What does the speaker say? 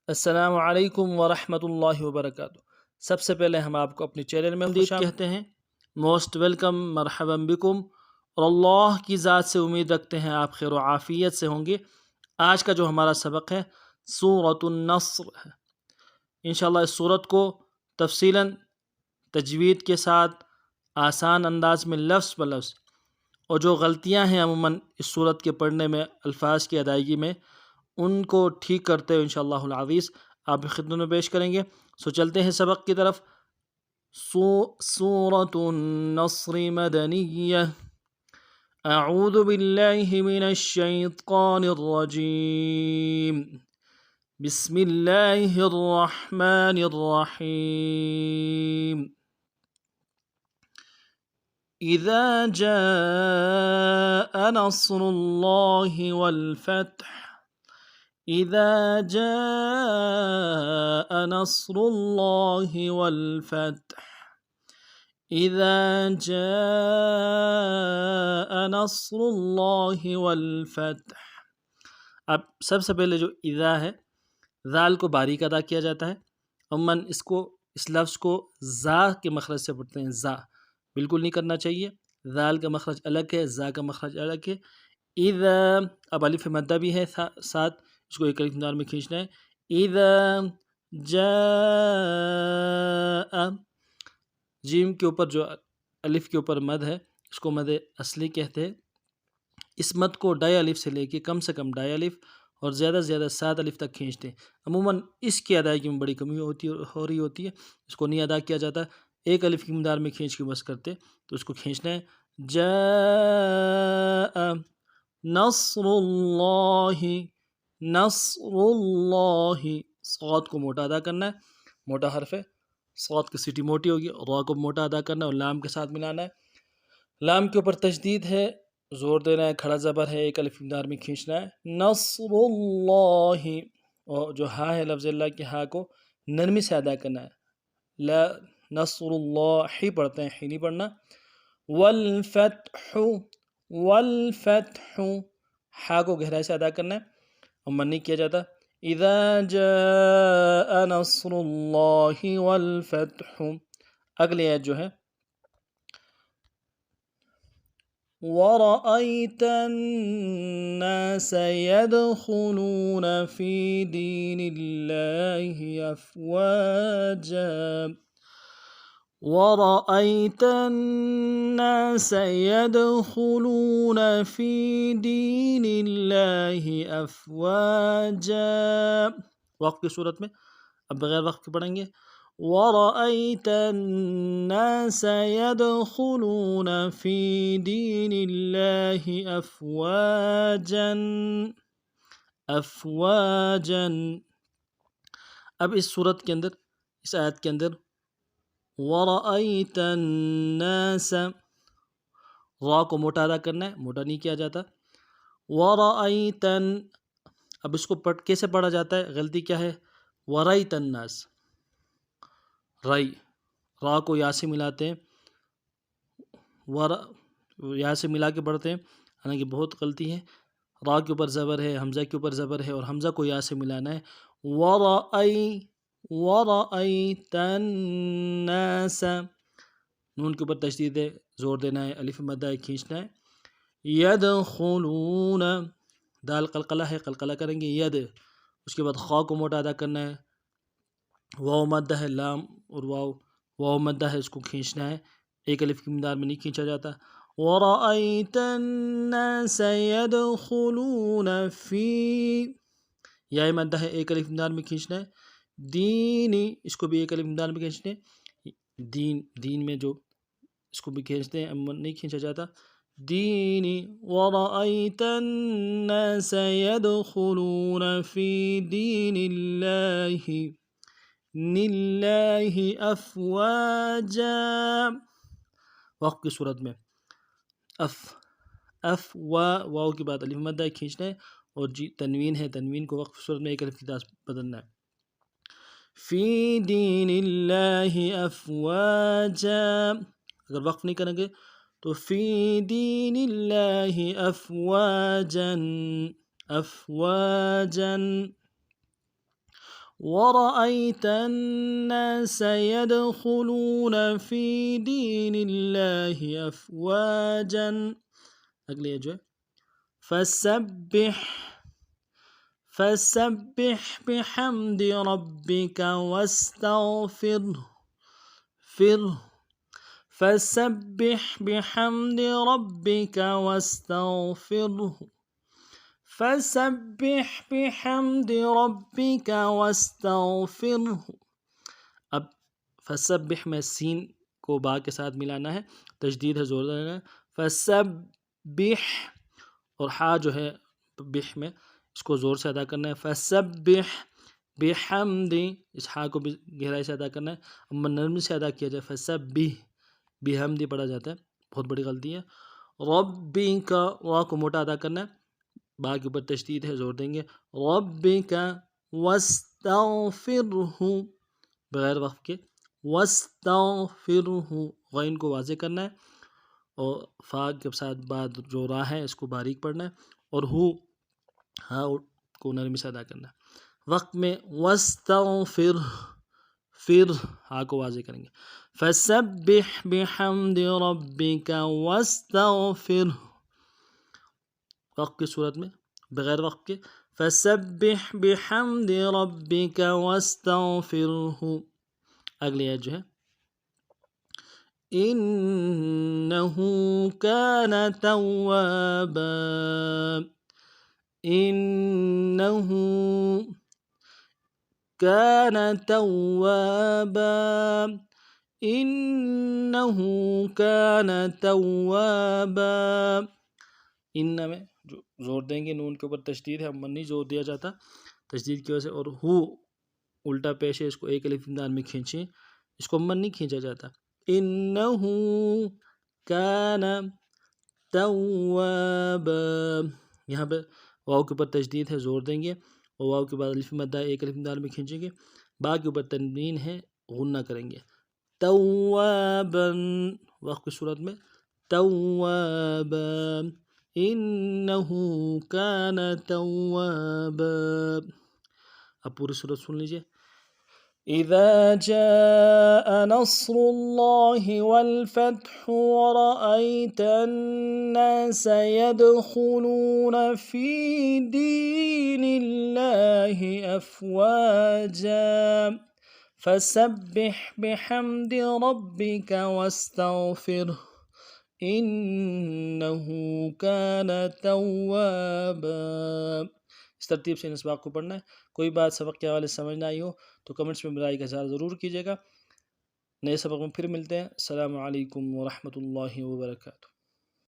السلام علیکم ورحمۃ اللہ وبرکاتہ۔ سب سے پہلے ہم آپ کو اپنے چینل میں خوش کہتے ہیں، موسٹ ویلکم، مرحبا بکم، اور اللہ کی ذات سے امید رکھتے ہیں آپ خیر و عافیت سے ہوں گے۔ آج کا جو ہمارا سبق ہے سورۃ النصر ہے۔ انشاءاللہ اس سورت کو تفصیلاً تجوید کے ساتھ آسان انداز میں لفظ بلفظ، اور جو غلطیاں ہیں عموماً اس سورت کے پڑھنے میں، الفاظ کی ادائیگی میں، ان کو ٹھیک کرتے ہوئے انشاءاللہ العزیز آپ کی خدمت میں پیش کریں گے۔ سو چلتے ہیں سبق کی طرف۔ سورۃ النصر مدنیہ۔ اعوذ باللہ من الشیطان الرجیم، بسم اللہ الرحمن الرحیم۔ اذا جاء نصر اللہ والفتح، اذا جاء نصر اللہ والفتح، اذا جاء نصر اللہ والفتح۔ اب سب سے پہلے جو اذا ہے، ذال کو باریک ادا کیا جاتا ہے۔ عموماً اس لفظ کو زا کے مخرج سے پڑھتے ہیں، زا بالکل نہیں کرنا چاہیے۔ ذال کا مخرج الگ ہے، زا کا مخرج الگ ہے۔ اذا، اب الف مدہ بھی ہے ساتھ، اس کو ایک الف دار میں کھینچنا ہے۔ اذا جاء، جیم کے اوپر جو الف کے اوپر مد ہے اس کو مد اصلی کہتے ہیں۔ اس مد کو ڈائی الف سے لے کے کم سے کم ڈائی الف اور زیادہ سے زیادہ 7 الف تک کھینچتے ہیں۔ عموماً اس کی ادائیگی میں بڑی کمی ہو رہی ہوتی ہے، اس کو نہیں ادا کیا جاتا۔ ایک الف کی مقدار میں کھینچ کے بس کرتے، تو اس کو کھینچنا ہے۔ جاء نصر اللہ، نصر اللہ، صاد کو موٹا ادا کرنا ہے، موٹا حرف ہے، صاد کی سیٹی موٹی ہوگی، را کو موٹا ادا کرنا ہے اور لام کے ساتھ ملانا ہے۔ لام کے اوپر تشدید ہے، زور دینا ہے، کھڑا زبر ہے، ایک الف مقدار میں کھینچنا ہے۔ نصر اللہ، اور جو ہا ہے لفظ اللہ کی ہا کو نرمی سے ادا کرنا ہے، لا نصر اللہ ہی پڑھتے ہیں، ہی نہیں پڑھنا۔ والفتح، والفتح، ہا کو گہرائی سے ادا کرنا ہے اور من نہیں کیا جاتا۔ اذا جاء نصر اللہ والفتح۔ اگلی آیت جو ہے، وَرَأَيْتَ النَّاسَ يَدْخُلُونَ فِي دِينِ اللَّهِ أَفْوَاجًا، وَرَأَيْتَ النَّاسَ يَدْخُلُونَ فِي دِينِ اللَّهِ أَفْوَاجًا۔ وقف کی صورت میں، اب بغیر وقف کے پڑھیں گے۔ وَرَأَيْتَ النَّاسَ يَدْخُلُونَ فِي دِينِ اللَّهِ أَفْوَاجًا، أَفْوَاجًا۔ اب اس صورت کے اندر، اس آیت کے اندر، وَرَأَيْتَ النَّاسَ، را کو موٹا ادا کرنا ہے، موٹا نہیں کیا جاتا۔ وَرَأَيْتَ، اب اس کو کیسے پڑھا جاتا ہے؟ غلطی کیا ہے؟ وَرَأَيْتَ النَّاسَ، رائی، را کو یا سے ملاتے ہیں، یا سے ملا کے پڑھتے ہیں، حالانکہ بہت غلطی ہے۔ را کے اوپر زبر ہے، حمزہ کے اوپر زبر ہے اور حمزہ کو یا سے ملانا ہے۔ وَرَأَيْتَ النَّاسَ، نون کے اوپر تشدید ہے، زور دینا ہے، الف مدہ کھینچنا ہے۔ يَدْخُلُونَ، دال قلقلہ ہے، قلقلہ کریں گے، ید، اس کے بعد خا کو موٹا ادا کرنا ہے، واو مدہ ہے، لام اور واو مدہ ہے، اس کو کھینچنا ہے، ایک الف کی مقدار میں نہیں کھینچا جاتا۔ وَرَأَيْتَ النَّاسَ يَدْخُلُونَ فِي، یا مدہ ہے، ایک الف مقدار میں کھینچنا ہے۔ دینی، اس کو بھی ایک الف مقدار میں کھینچتے ہیں، دین میں جو اس کو بھی کھینچتے ہیں، نہیں کھینچا جاتا۔ دینی، وَرَأَيْتَ النَّاسَ يَدْخُلُونَ فِي دِينِ اللَّهِ أَفْوَاجًا۔ وقف کی صورت میں واو کے بعد الف مدہ کھینچنا ہے اور تنوین ہے، تنوین کو وقف کی صورت میں ایک الف کی طرح بدلنا ہے۔ فی دین اللہ افواجا، اگر وقف نہیں کریں گے تو فی دین اللہ افواجا، افواجا۔ وَرَأَيْتَ النَّاسَ يَدْخُلُونَ فِي دِينِ اللَّهِ أَفْوَاجًا. اگلی ہے جو ہے فَسَبِّحْ بِحَمْدِ رَبِّكَ وَاسْتَغْفِرْهُ فَسَبِّحْ بِحَمْدِ رَبِّكَ وَاسْتَغْفِرْهُ فَسَبِّحْ بِحَمْدِ رَبِّكَ وَاسْتَغْفِرْهُ. اب فَسَبِّحْ میں سین کو با کے ساتھ ملانا ہے، تشدید ہے، زور دینا ہے. فَسَبِّحْ اور ہا جو ہے بح میں اس کو زور سے ادا کرنا ہے. فَسَبِّحْ بِحَمْدِ، اس ہا کو بھی گہرائی سے ادا کرنا ہے. اما نرمی سے ادا کیا جائے فَسَبِّحْ بِحَمْدِ پڑھا جاتا ہے، بہت بڑی غلطی ہے. رَبِّکَ، وا کو موٹا ادا کرنا ہے، با کے اوپر تشدید ہے، زور دیں گے. رَبِّکَ وَاسْتَغْفِرْهُ بغیر وقف کے، وَاسْتَغْفِرْهُ غین کو واضح کرنا ہے اور فا کے ساتھ بعد جو را ہے اس کو باریک پڑھنا ہے اور ہو ہا کو نرمی سے ادا کرنا ہے. وقت میں وَاسْتَغْفِرْ، پھر ہا کو واضح کریں گے. فَسَبِّحْ بِحَمْدِ رَبِّكَ وَاسْتَغْفِرْهُ. وقت کی صورت میں بغیر وقت کے فَسَبِّحْ بِحَمْدِ رَبِّكَ وَاسْتَغْفِرْهُ. اگلی آیت جو ہے إِنَّهُ كَانَ تَوَّابًا، إِنَّهُ كَانَ تَوَّابًا، إِنَّهُ كَانَ تَوَّابًا. ان میں جو زور دیں گے، نون کے اوپر تشدید ہے، امن نہیں زور دیا جاتا تشدید کی وجہ سے. اور ہو الٹا پیش ہے، اس کو ایک الف دال میں کھینچیں، اس کو امن نہیں کھینچا جاتا. انہو کان توابا، یہاں پہ واو کے اوپر تشدید ہے، زور دیں گے اور واو کے بعد الف مدہ ایک الف دال میں کھینچیں گے. با کے اوپر تنوین ہے، غنہ کریں گے. توابا وقت کی صورت میں توابا، انہو کان توابا. اب پوری صورت سن لیجئے. اذا جاء نصر الله والفتح ورأيت الناس يدخلون في دين الله أفواجا فسبح بحمد ربك واستغفره إنه كان توابا. اس ترتیب سے ان اسباق کو پڑھنا ہے. کوئی بات سبق کے حوالے سے سمجھ نہ آئی ہو تو کمنٹس میں برائے کا اظہار ضرور کیجیے گا. نئے سبق میں پھر ملتے ہیں. السلام علیکم ورحمۃ اللہ وبرکاتہ.